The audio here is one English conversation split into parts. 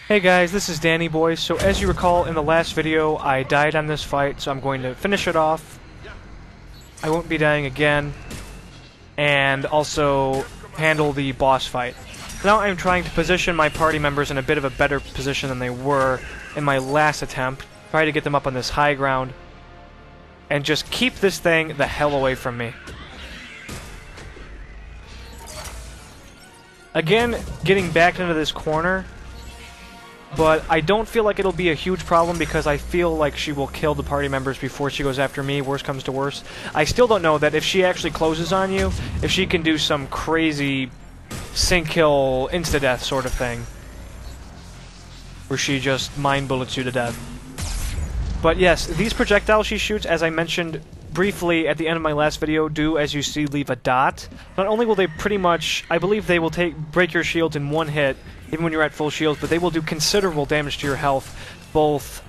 Hey guys, this is Danny Boy. So as you recall in the last video, I died on this fight, so I'm going to finish it off. I won't be dying again. And also handle the boss fight. Now I'm trying to position my party members in a bit of a better position than they were in my last attempt. Try to get them up on this high ground. And just keep this thing the hell away from me. Again, getting back into this corner. But I don't feel like it'll be a huge problem because I feel like she will kill the party members before she goes after me, worst comes to worst. I still don't know that if she actually closes on you, if she can do some crazy sync-kill, insta-death sort of thing. Where she just mind-bullets you to death. But yes, these projectiles she shoots, as I mentioned briefly at the end of my last video, do, as you see, leave a dot. Not only will they pretty much, I believe they will break your shields in one hit, even when you're at full shields, but they will do considerable damage to your health, both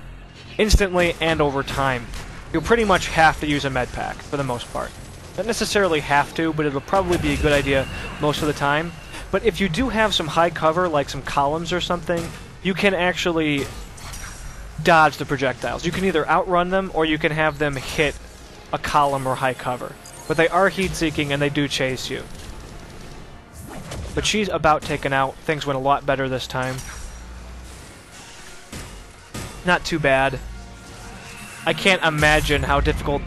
instantly and over time. You'll pretty much have to use a med pack, for the most part. Not necessarily have to, but it'll probably be a good idea most of the time. But if you do have some high cover, like some columns or something, you can actually dodge the projectiles. You can either outrun them, or you can have them hit a column or high cover. But they are heat-seeking, and they do chase you. But she's about taken out. Things went a lot better this time. Not too bad. I can't imagine how difficult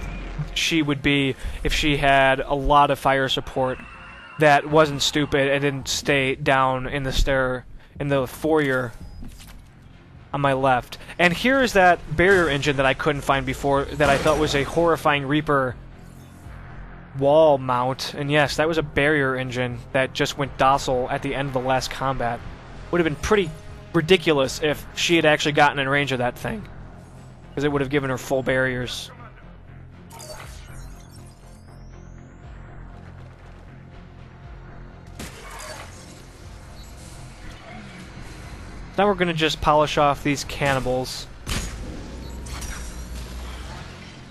she would be if she had a lot of fire support that wasn't stupid and didn't stay down in the foyer on my left. And here is that barrier engine that I couldn't find before that I thought was a horrifying Reaper wall mount. And yes, that was a barrier engine that just went docile at the end of the last combat. Would have been pretty ridiculous if she had actually gotten in range of that thing, because it would have given her full barriers. Now we're going to just polish off these cannibals.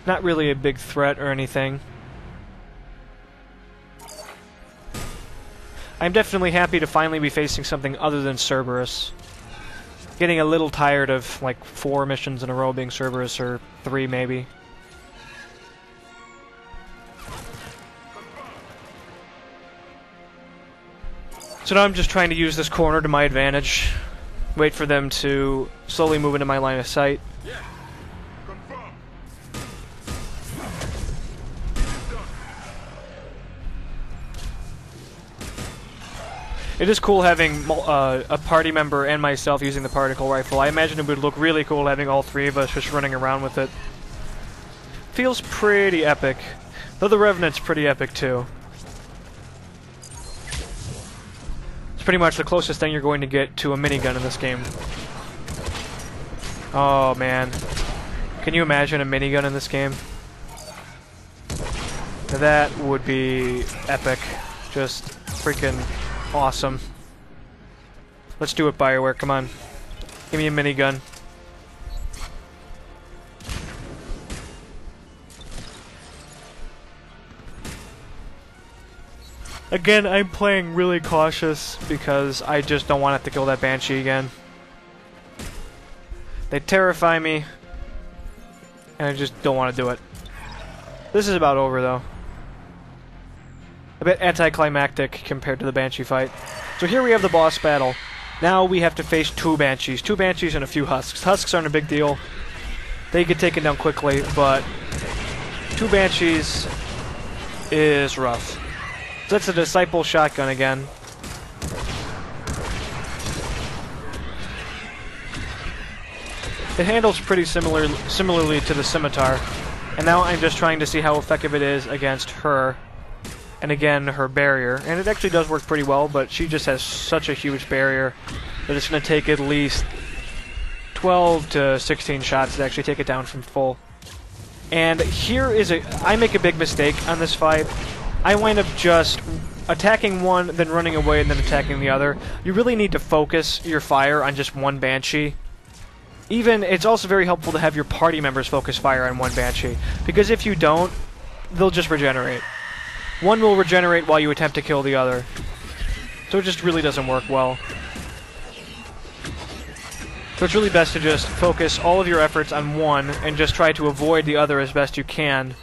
Not really a big threat or anything. I'm definitely happy to finally be facing something other than Cerberus. Getting a little tired of like 4 missions in a row being Cerberus, or 3 maybe. So now I'm just trying to use this corner to my advantage. Wait for them to slowly move into my line of sight. It is cool having a party member and myself using the particle rifle. I imagine it would look really cool having all 3 of us just running around with it. Feels pretty epic. Though the Revenant's pretty epic too. It's pretty much the closest thing you're going to get to a minigun in this game. Oh man. Can you imagine a minigun in this game? That would be epic. Just freaking awesome. Let's do it, BioWare, come on. Give me a minigun. Again, I'm playing really cautious because I just don't want to have to kill that Banshee again. They terrify me, and I just don't want to do it. This is about over, though. A bit anticlimactic compared to the Banshee fight. So here we have the boss battle. Now we have to face 2 Banshees. 2 Banshees and a few Husks. Husks aren't a big deal. They get taken down quickly, but 2 Banshees is rough. So that's a Disciple shotgun again. It handles pretty similarly to the Scimitar. And now I'm just trying to see how effective it is against her. And again, her barrier. And it actually does work pretty well, but she just has such a huge barrier that it's going to take at least 12 to 16 shots to actually take it down from full. And here is I make a big mistake on this fight. I wind up just attacking one, then running away, and then attacking the other. You really need to focus your fire on just one Banshee. It's also very helpful to have your party members focus fire on one Banshee, because if you don't, they'll just regenerate. One will regenerate while you attempt to kill the other. So it just really doesn't work well. So it's really best to just focus all of your efforts on one and just try to avoid the other as best you can.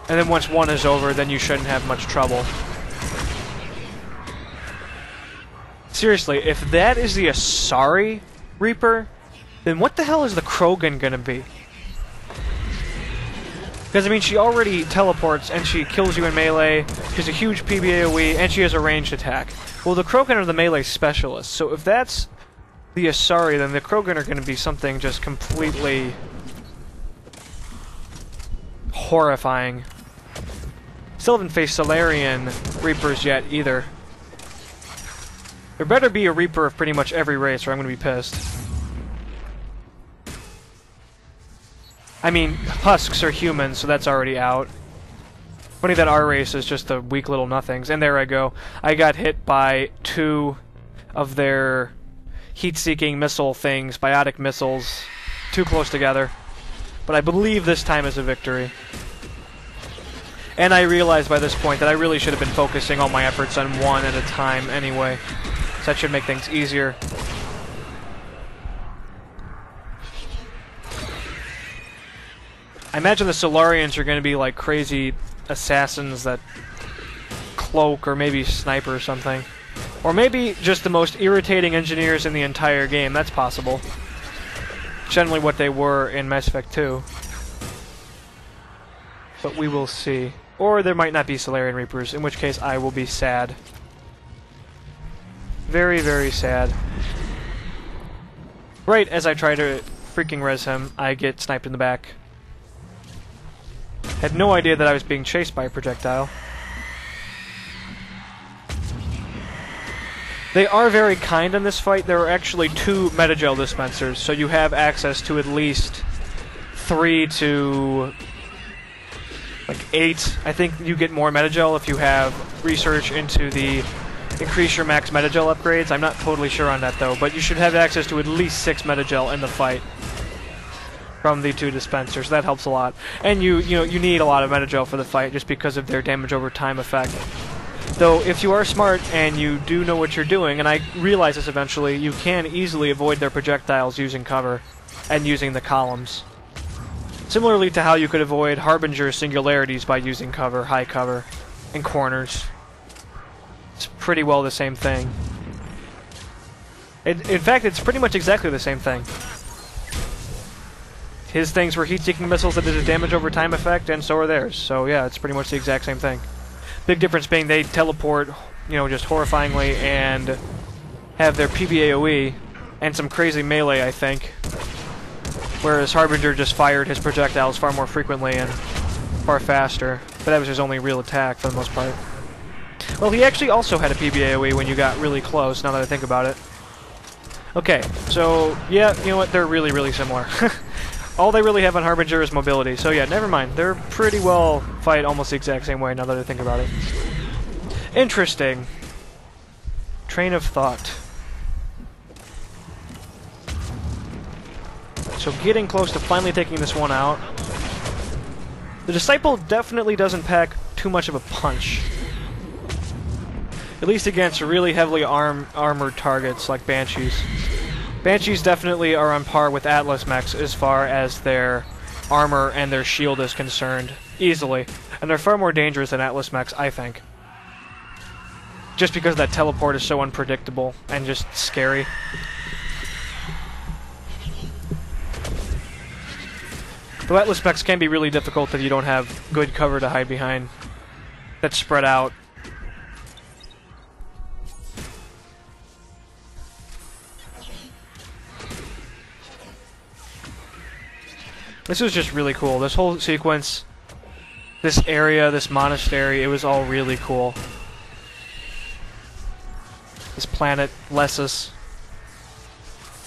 And then once one is over, then you shouldn't have much trouble. Seriously, if that is the Asari Reaper, then what the hell is the Krogan gonna be? Because, I mean, she already teleports and she kills you in melee, she's a huge PBAOE, and she has a ranged attack. Well, the Krogan are the melee specialists, so if that's the Asari, then the Krogan are gonna be something just completely horrifying. Still haven't faced Solarian Reapers yet, either. There better be a Reaper of pretty much every race, or I'm gonna be pissed. I mean, Husks are humans, so that's already out. Funny that our race is just the weak little nothings. And there I go. I got hit by 2 of their heat-seeking missile things, biotic missiles, too close together. But I believe this time is a victory. And I realized by this point that I really should have been focusing all my efforts on one at a time anyway. So that should make things easier. I imagine the Solarians are going to be like crazy assassins that cloak, or maybe sniper or something. Or maybe just the most irritating engineers in the entire game. That's possible. Generally what they were in Mass Effect 2. But we will see. Or there might not be Solarian Reapers, in which case I will be sad. Very, very sad. Right as I try to freaking res him, I get sniped in the back. Had no idea that I was being chased by a projectile. They are very kind in this fight. There are actually 2 metagel dispensers, so you have access to at least 3 to like 8. I think you get more metagel if you have research into the increase your max metagel upgrades. I'm not totally sure on that though, but you should have access to at least 6 metagel in the fight from the 2 dispensers. That helps a lot. And you need a lot of metagel for the fight just because of their damage over time effect. Though if you are smart and you do know what you're doing, and I realize this eventually, you can easily avoid their projectiles using cover and using the columns. Similarly to how you could avoid Harbinger singularities by using cover, high cover, and corners. It's pretty well the same thing. In fact, it's pretty much exactly the same thing. His things were heat-seeking missiles that did a damage over time effect, and so are theirs. So yeah, it's pretty much the exact same thing. Big difference being they teleport, just horrifyingly, and have their PBAOE, and some crazy melee, I think. Whereas Harbinger just fired his projectiles far more frequently and far faster. But that was his only real attack for the most part. Well, he actually also had a PBAOE when you got really close, now that I think about it. Okay, so, yeah, you know what, they're really, really similar. All they really have on Harbinger is mobility, so yeah, never mind. They're pretty well fight almost the exact same way now that I think about it. Interesting. Train of thought. So getting close to finally taking this one out. The Disciple definitely doesn't pack too much of a punch. At least against really heavily armored targets like Banshees. Banshees definitely are on par with Atlas mechs as far as their armor and their shield is concerned. Easily. And they're far more dangerous than Atlas mechs, I think. Just because that teleport is so unpredictable and just scary. Though Atlas mechs can be really difficult if you don't have good cover to hide behind. That's spread out. This was just really cool. This whole sequence, this area, this monastery, it was all really cool. This planet, Lesuss.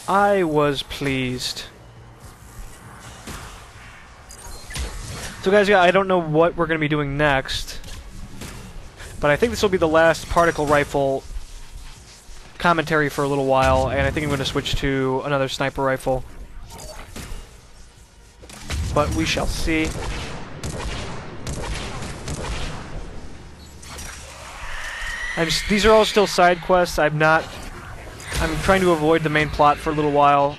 I was pleased. So guys, yeah, I don't know what we're going to be doing next, but I think this will be the last particle rifle commentary for a little while, and I think I'm going to switch to another sniper rifle. But we shall see. These are all still side quests. I'm trying to avoid the main plot for a little while.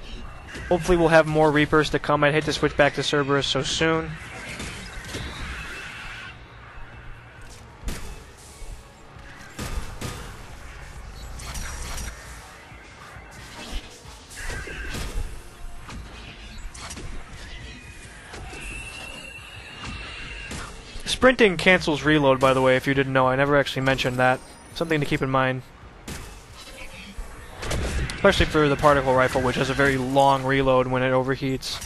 Hopefully we'll have more Reapers to come. I'd hate to switch back to Cerberus so soon. Sprinting cancels reload, by the way, if you didn't know. I never actually mentioned that. Something to keep in mind. Especially for the particle rifle, which has a very long reload when it overheats.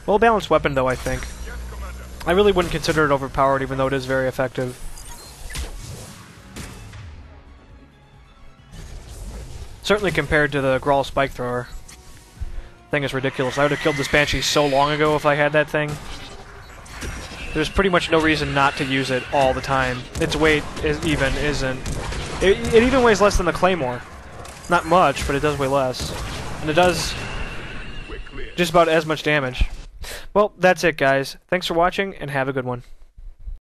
Well-balanced weapon, though, I think. I really wouldn't consider it overpowered, even though it is very effective. Certainly compared to the Grawl Spike Thrower. Thing is ridiculous. I would have killed this Banshee so long ago if I had that thing. There's pretty much no reason not to use it all the time. Its weight even isn't. It even weighs less than the Claymore. Not much, but it does weigh less. And it does just about as much damage. Well, that's it, guys. Thanks for watching, and have a good one.